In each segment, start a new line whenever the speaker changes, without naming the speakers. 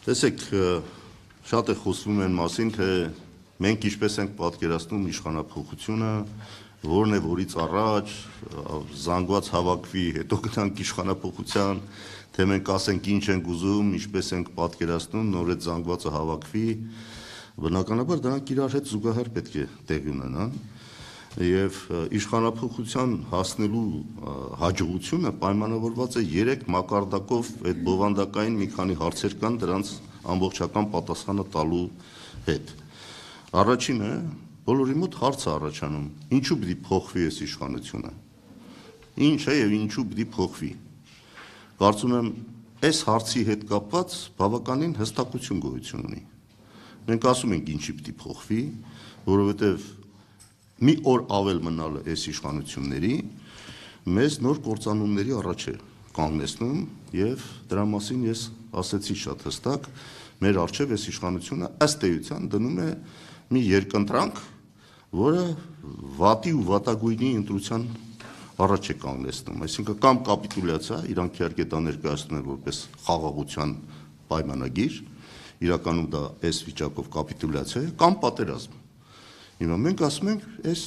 Տեսեք, շատ է խոսվում են մասին, թե մենք ինչպես ենք պատկերացնում իշխանափոխությունը, որն է որից առաջ զանգված հավաքվի, հետո գնանք իշխանափոխության, թե մենք ասենք ինչ ենք ուզում, ինչպես ենք պատկերացնում, նոր այդ զանգվածը հավաքվի, բնականաբար դրանք իրար հետ զուգահեռ պետք է տեղի ունենան, եւ իշխանափոխության հասնելու հաջողությունը պայմանավորված է 3 մակարդակով այդ բովանդակային մի քանի հարցեր կան դրանց ամբողջական պատասխանը տալու հետ։ Առաջինը բոլորի մոտ հարց է առաջանում. ինչու պիտի փոխվի այս իշխանությունը։ Ինչ է եւ ինչու պիտի փոխվի։ Կարծում եմ այս հարցի հետ կապված բավականին հստակություն գոյություն ունի։ Մենք ասում ենք ինչի պիտի փոխվի, որովհետեւ մի օր ավել մնալը այս իշխանությունների մեզ նոր կործանումների առաջ է կանգնեցնում եւ դրա մասին ես ասեցի շատ հստակ մեր առջեւ այս իշխանությունը ըստ էության դնում է մի երկընտրանք, որը վատի ու վատագույնի ընտրության առաջ է կանգնեցնում, այսինքն կամ կապիտուլյացիա, իրանք իհարկե դա ներկայացնում են որպես խաղաղության պայմանագիր, իրականում դա այս վիճակով կապիտուլյացիա է, կամ պատերազմ։ Հիմա մենք ասում ենք, այս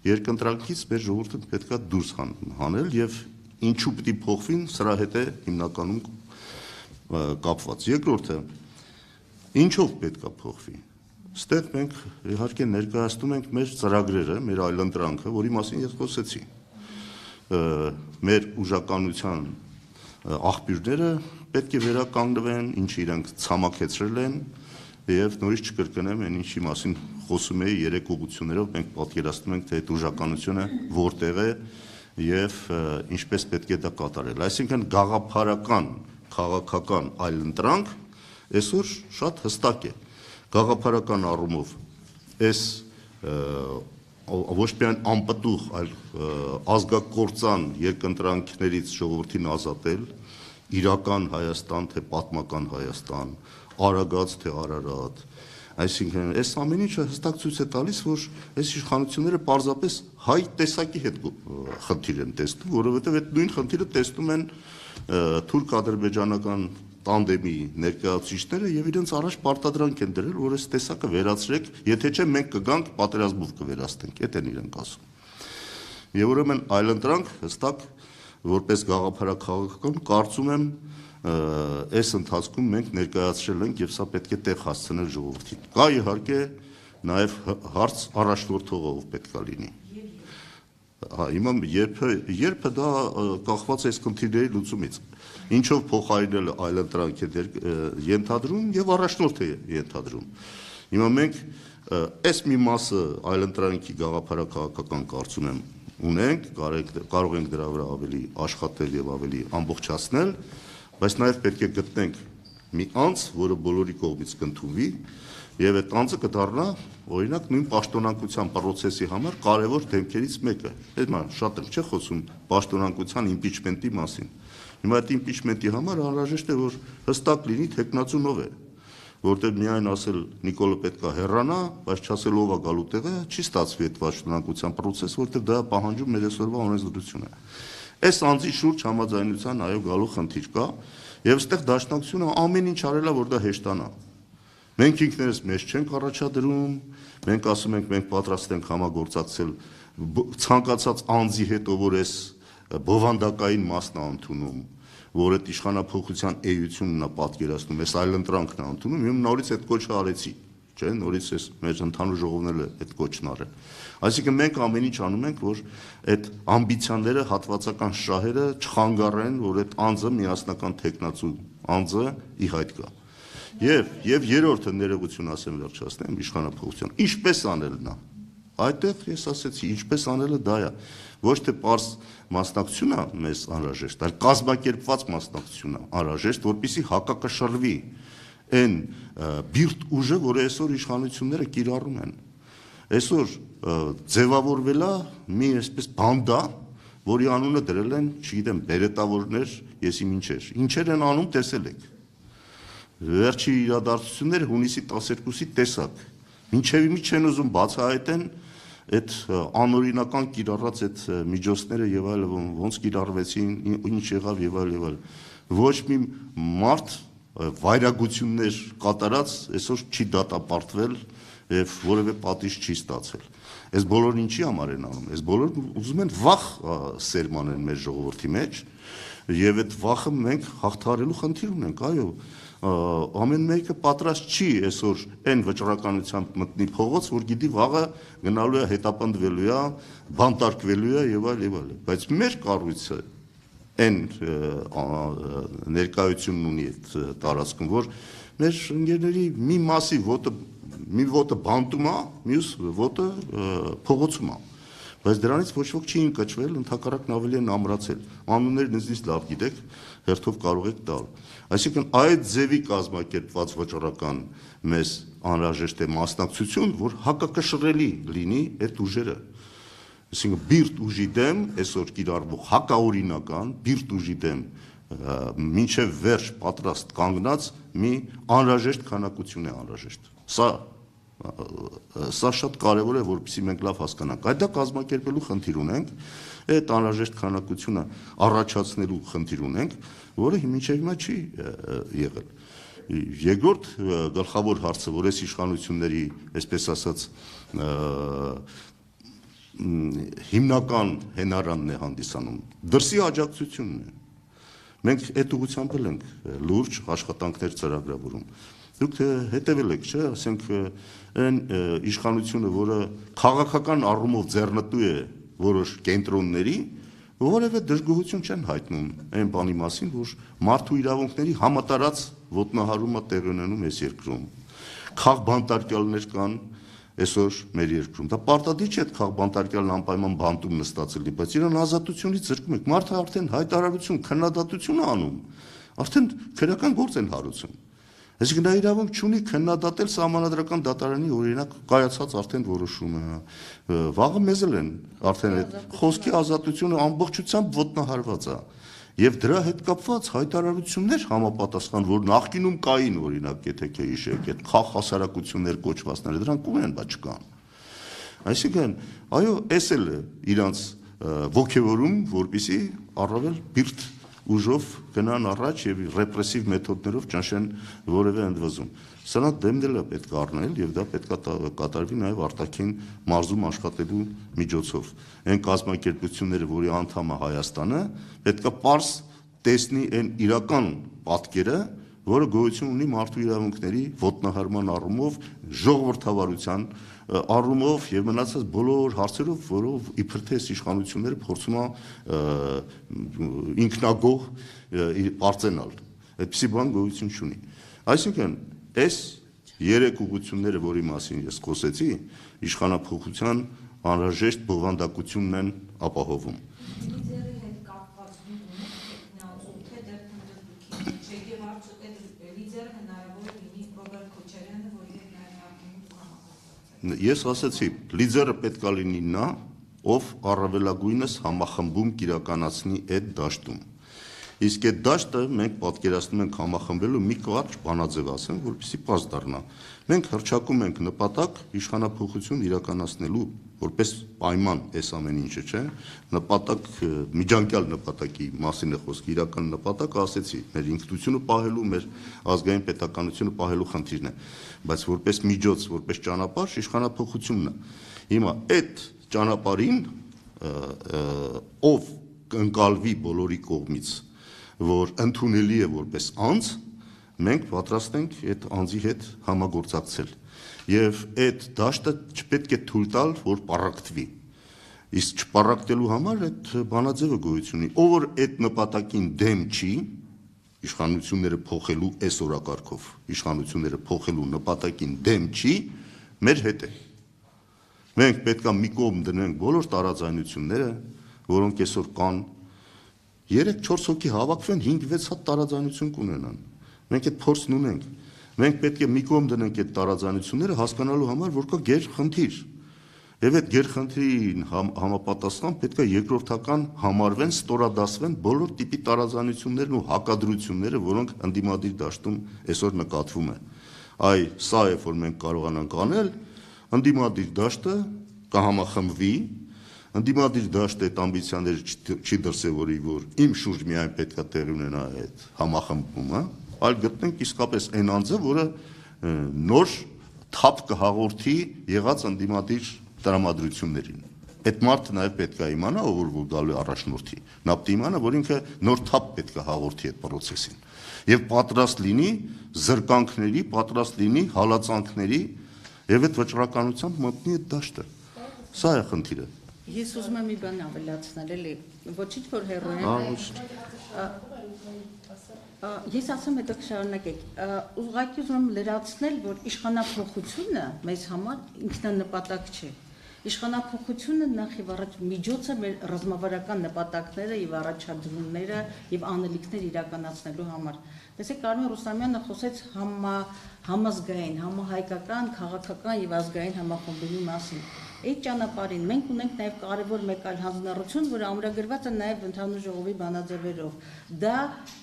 երկընտրանքից մեր ժողովուրդը պետք է դուրս հանել եւ ինչու պիտի փոխվին, սրա հետ է հիմնականում կապված։ Երկրորդը, ինչով պետք է փոխվի։ Ստեղ մենք իհարկե ներկայացնում ենք մեր ծրագրերը, մեր այլընտրանքը, որի մասին ես խոսեցի։ Մեր ուժականության աղբյուրները պետք է վերականգնվեն, ինչը իրենք ցամաքեցրել են եւ նորից չկրկնեմ այն ինչի մասին խոսում էի 3 ուղղություններով մենք պատկերացնում ենք թե այդ ուժականությունը որտեղ է եւ ինչպես պետք է դա կատարել այսինքն գաղափարական քաղաքական այլընտրանք այսօր շատ հստակ է գաղափարական առումով այս ոչ միայն անպտուղ այլ ազգակործան երկընտրանքներից ժողովրդին ազատել իրական Հայաստան թե պատմական Հայաստան Արագած թե Արարատ, այսինքն այս ամեն ինչը հստակ ցույց է տալիս, որ այս իշխանությունները պարզապես հայ տեսակի հետ խնդիր են տեսնում, որովհետև այդ նույն խնդիրը տեսնում են թուրք-ադրբեջանական տանդեմի ներկայացուցիչները եւ իրենց առաջ պարտադրանք են դրել, որ այս տեսակը վերացրեք, եթե չէ մենք կգանք պատերազմով կվերացնենք, այդ են իրենք ասում։ Եվ ուրեմն այլընտրանք հստակ որպես գաղափարաքաղաքական կարծում եմ այս ընթացքում մենք ներկայացրել ենք եւ սա պետք է տեղ հասցնել ժողովրդին։ Կա իհարկե նաեւ հարց առաջնորդողը ով պետք է լինի։ Հա, հիմա երբը դա կախված է այս խնդիրների լուծումից։ Ինչով փոխարինելը այլընտրանք է ենթադրում եւ առաջնորդ է ենթադրում։ Հիմա մենք այս մի մասը այլընտրանքի գաղափարաքաղաքական կարծում եմ ունենք, կարող ենք դրա վրա ավելի աշխատել եւ ավելի ամբողջացնել, բայց նաեւ պետք է գտնենք մի անձ, որը բոլորի կողմից կընդունվի եւ այդ անձը կդառնա օրինակ նույն պաշտոնանկության process-ի համար կարևոր դեմքերից մեկը։ Հիմա շատ եմ չէ խոսում պաշտոնանկության impeachment-ի մասին։ Հիմա այդ impeachment-ի համար անհրաժեշտ է որ հստակ լինի թեկնածուն ով է, որտեղ միայն ասել Նիկոլը պետք է հեռանա, բայց չասել ով է գալու տեղը, չի ստացվի այդ պաշտոնանկության process, որտեղ դա պահանջում մեր այսօրվա օրենսդրությունը։ Այս անձի շուրջ համաձայնության այո գալու խնդիր կա, եւ այստեղ դաշնակցությունը ամեն ինչ արել է որ դա հեշտանա։ Մենք ինքներս մեզ չենք առաջադրում, մենք ասում ենք մենք պատրաստ ենք համագործակցել ցանկացած անձի հետ, որ այս բովանդակային մասն է ընդունում, որ այդ իշխանափոխության էությունն է պատկերացնում, այս այլընտրանքն է ընդունում, իմ նորից այդ կոչը արեցի, չէ՞, նորից էս մեր ընդհանուր ժողովները այդ կոչն արել։ Այսինքն մենք ամեն ինչ անում ենք, որ այդ ամբիցիաները, հատվածական շահերը չխանգարեն, որ այդ անձը միասնական տեխնացու անձը ի հայտ գա։ Եվ երրորդը ներողություն ասեմ վերջացնեմ իշխանափոխության։ Ինչպես անելն է։ Այդտեղ ես ասեցի, ինչպես անելը դա է։ Ոչ թե պարզ մասնակցություն է մեզ անհրաժեշտ, այլ կազմակերպված մասնակցություն է անհրաժեշտ, որպեսզի հակակշռվի այն բիրտ ուժը, որը այսօր իշխանությունները կիրառում են։ Այսօր ձևավորվել է մի այսպես բանդա, որի անունը դրել են, չգիտեմ, բերետավորներ, եսի ինչեր։ Ինչեր են անում, տեսել եք։ Վերջի իրադարձությունները հունիսի 12-ի տեսակ։ Մինչև մի չեն ուզում բացահայտեն այդ անօրինական կիրառած այդ միջոցները եւ այլ ոնց կիրառվեցին, ինչ եղավ եւ այլ։ Ոչ մի մարդ վայրագություններ կատարած այսօր չի դատապարտվել եւ որևէ պատիժ չի ստացել։ Այս բոլորը ինչի համար են անում։ Այս բոլորը ուզում են վախ սերմանեն մեր ժողովրդի մեջ եւ այդ վախը մենք հաղթահարելու խնդիր ունենք, այո։ Ամեն մեկը պատրաստ չի այսօր այն վճռականությամբ մտնի փողոց, որ գիտի վաղը գնալու է, հետապնդվելու է, բանտարկվելու է եւ այլ, բայց մեր կառույցը այն ներկայությունն ունի այդ տարածքում, որ մեր ընկերների մի մասի ոտը բանտում է, մյուս ոտը փողոցում է, բայց դրանից ոչ ոք չի ընկճվել, ընդհակառակն ավելի են ամրացել, անունները նույնիսկ լավ գիտեք, հերթով կարող եք տալ։ Այսինքն այդ ձևի կազմակերպված վճռական մեզ անհրաժեշտ է մասնակցություն, որ հակակշռելի լինի այդ ուժերը։ Այսինքն բիրտ ուժի դեմ այսօր կիրառվող հակաօրինական բիրտ ուժի դեմ մինչև վերջ պատրաստ կանգնած մի անհրաժեշտ քանակություն է անհրաժեշտ։ Սա շատ կարևոր է, որպեսզի մենք լավ հասկանանք։ Այդ դա կազմակերպելու խնդիր ունենք, այդ անհրաժեշտ քանակությունը առաջացնելու խնդիր ունենք, որը մինչև հիմա չի եղել։ Երկրորդ գլխավոր հարցը, որ այս իշխանությունների, այսպես ասած, հիմնական հենարանն է հանդիսանում, դրսի աջակցությունն է։ Մենք այդ ուղղությամբ ենք լուրջ աշխատանքներ ծրագրավորում։ Դուք հետևել եք, չէ՞, ասենք այն իշխանությունը, որը քաղաքական առումով ձեռնտու է որոշ կենտրոնների, որևէ դժգոհություն չեն հայտնում այն բանի մասին, որ մարդու իրավունքների համատարած ոտնահարումը տեղի ունենում այս երկրում։ Քաղբանտարկյալներ կան այսօր մեր երկրում։ Դա պարտադիր չէ քաղբանտարկյալն անպայման բանտում նստած լինի, բայց իրան ազատությունից զրկում եք։ Մարդը արդեն հայտարարություն, քննադատություն է անում, արդեն քրեական գործ են հարուցում։ Այսինքն նա իրավունք չունի քննադատել սահմանադրական դատարանի օրինակ կայացած արդեն որոշումը։ Վաղը մեզ էլ են արդեն այդ խոսքի ազատությունը ամբողջությամբ ոտնահարված է։ Եվ դրա հետ կապված հայտարարություններ համապատասխան, որ նախկինում կային օրինակ, եթե հիշեք, այդ խաղ հասարակություններ կոչվածները, դրանք ում են, բայց չկան։ Այսինքն, այո, էս էլ է իրանց ոգևորում, որպեսզի առավել բիրտ ուժով գնան առաջ եւ ռեպրեսիվ մեթոդներով ճնշեն որևէ ընդվզում։ Սրանք դեմն է պետք է առնել եւ դա պետք է կատարվի նաեւ արտաքին մարզում աշխատելու միջոցով։ Այն կազմակերպությունները, որի անդամ է Հայաստանը, պետք է պարզ տեսնի այն իրական պատկերը, որը գոյություն ունի մարդու իրավունքների ոտնահարման առումով, ժողովրդավարության առումով եւ մնացած բոլոր հարցերով, որով իբր թե իշխանությունները փորձում է ինքնագոհ արձենալ։ Այդպիսի բան գոյություն չունի։ Այսինքն, այս երեք ուղղությունները, որի մասին ես խոսեցի, իշխանափոխության անհրաժեշտ բովանդակությունն են ապահովում։ Ես ասացի, լիդերը պետք է լինի նա, ով առավելագույնս համախմբում կիրականացնի այդ դաշտում։ Իսկ այդ դաշտը մենք պատկերացնում ենք համախմբելու մի կարճ բանաձև ասեմ, որպեսզի պարզ դառնա։ Մենք հռչակում ենք նպատակ իշխանափոխություն իրականացնելու, որպես պայման այս ամեն ինչը, չէ՞, նպատակ, միջանկյալ նպատակի մասին է խոսքը, իրական նպատակը ասեցի, մեր ինքնությունը պահելու, մեր ազգային պետականությունը պահելու խնդիրն է, բայց որպես միջոց, որպես ճանապարհ իշխանափոխությունն է։ Հիմա այդ ճանապարհին ով կընկալվի բոլորի կողմից, որ ընդունելի է որպես անձ, մենք պատրաստ ենք այդ անձի հետ համագործակցել եւ այդ դաշտը չպետք է թույլ տալ, որ պառակտվի։ Իսկ չպառակտելու համար այդ բանաձևը գոյություն ունի, ով որ այդ նպատակին դեմ չի, իշխանությունները փոխելու այս օրակարգով, իշխանությունները փոխելու նպատակին դեմ չի, մեր հետ է։ Մենք պետք է մի կողմ դնենք բոլոր տարաձայնությունները, որոնք այսօր կան, 3-4 հոգի հավաքվեն 5-6 հատ տարաձայնություն կունենան։ Մենք այդ փորձն ունենք։ Մենք պետք է մի կողմ դնենք այդ տարաձայնությունները հասկանալու համար, որ կա գեր խնդիր։ Եվ այդ գերխնդրին համապատասխան պետք է երկրորդական համարվեն, ստորադասվեն բոլոր տիպի տարաձայնություններն ու հակադրությունները, որոնք ընդդիմադիր դաշտում այսօր նկատվում են։ Սա է, որ մենք կարողանանք անել, ընդդիմադիր դաշտը կհամախմբվի, ընդդիմադիր դաշտը այդ ամբիցիաները չի դրսևորի, որ իմ շուրջ միայն պետք է տեղի ունենա այդ համախմբումը, այլ գտնենք իսկապես այն անձը, որը նոր թափ կհաղորդի եղած ընդդիմադիր տրամադրություններին։ Այդ մարդը նաև պետք է իմանա, ով գալու առաջնորդի, նա պետք է իմանա, որ ինքը նոր թափ պետք է հաղորդի այդ process-ին եւ պատրաստ լինի զրկանքների, պատրաստ լինի հալածանքների եւ այդ վճռականությամբ մտնի այդ դաշտը։ Սա է խնդիրը։
Ես ուզում եմ մի բան ավելացնել, էլի, ոչինչ որ հեռու են։ Ես ասում եմ, հետո շարունակեք։ Ուղղակի ուզում եմ լրացնել, որ իշխանափոխությունը մեզ համար ինքնանպատակ չէ։ Իշխանափոխությունը նախ եւ առաջ միջոց է մեր ռազմավարական նպատակները եւ առաջադրումները եւ անելիքներ իրականացնելու համար։ Տեսեք, Կարմեն Ռուստամյանը խոսեց համազգային, համահայկական, քաղաքական եւ ազգային համախմբումի մասին։ Այդ ճանապարհին մենք ունենք նաեւ կարևոր մեկ այլ հանձնառություն, որը ամրագրված է նաեւ ընդհանուր ժողովի բանաձևերով։ Դա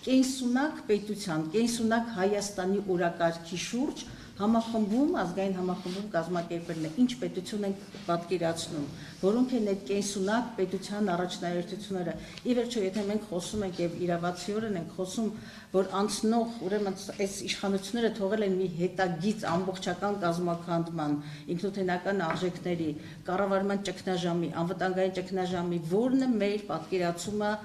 կենսունակ պետության, կենսունակ Հայաստանի օրակարգի շուրջ համախմբում, ազգային համախմբում կազմակերպելն է, ինչ պետություն ենք պատկերացնում, որոնք են այդ կենսունակ պետության առաջնահերթությունները։ Ի վերջո, եթե մենք խոսում ենք եւ իրավացիորեն ենք խոսում, որ անցնող, ուրեմն այս իշխանությունները թողել են մի հետագից ամբողջական կազմակերպման, ինքնութենական արժեքների, կառավարման ճգնաժամի, անվտանգային ճգնաժամի, որն է մեր պատկերացումը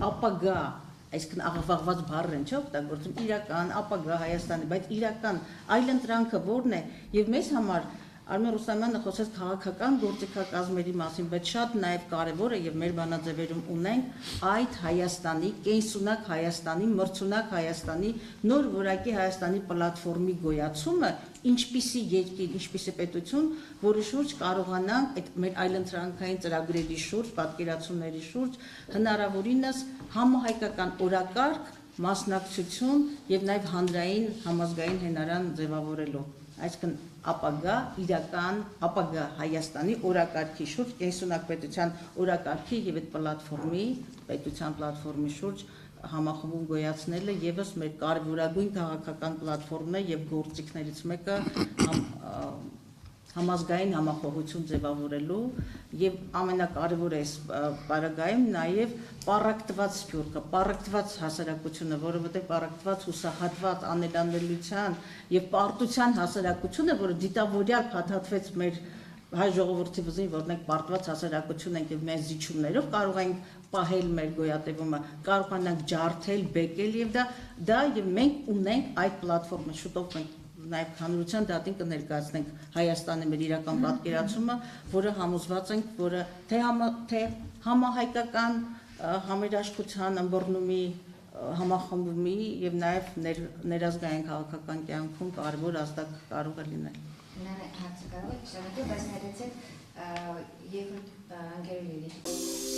ապագա այսինքն աղավաղված բառեր են, չէ՞, օգտագործում իրական, ապագա Հայաստանի, բայց իրական այլընտրանքը որն է եւ մեզ համար Արմեն Ռուստամյանը խոսեց քաղաքական գործիքակազմերի մասին, բայց շատ նաեւ կարեւոր է եւ մեր բանաձևերում ունենք այդ Հայաստանի, կենսունակ Հայաստանի, մրցունակ Հայաստանի, նոր որակի Հայաստանի պլատֆորմի գոյացումը, ինչպիսի երկիր, ինչպիսի պետություն, որի շուրջ կարողանանք այդ մեր այլընտրանքային ծրագրերի շուրջ, պատկերացումների շուրջ հնարավորինս համահայկական օրակարգ, մասնակցություն եւ նաեւ հանրային համազգային հենարան ձևավորելու։ Այսինքն ապագա իրական ապագա Հայաստանի օրակարգի շուրջ կենսունակ պետության օրակարգի եւ այդ պլատֆորմի պետության պլատֆորմի շուրջ համախմբում գոյացնելը եւս մեր կարևորագույն քաղաքական պլատֆորմն է եւ գործիքներից մեկը համազգային համախոհություն ձևավորելու եւ ամենակարևորը այս պարագայում նաեւ պարակտված սփյուռքը, պարակտված հասարակությունը, որովհետեւ պարակտված հուսահատված անելանելիության եւ պարտության հասարակությունը, որը դիտավորյալ փաթաթվեց մեր հայ ժողովրդի վզին, որ մենք պարտված հասարակություն ենք եւ մեր զիջումներով կարող ենք պահել մեր գոյատևումը, կարողանանք ջարդել, բեկել եւ դա եւ մենք ունենք այդ պլատֆորմը, շուտով մենք նաև հանրության դատին կներկայացնենք Հայաստանի մեր իրական պատկերացումը, որը համոզված ենք, որը թե համահայկական համերաշխության ըմբռնումի համախմբումի եւ նաև ներազգային քաղաքական կյանքում կարևոր ազդակ կարող է լինել։
Հարցը կարող եք շարունակել, բայց ներեցեք երկրորդ անգերուհի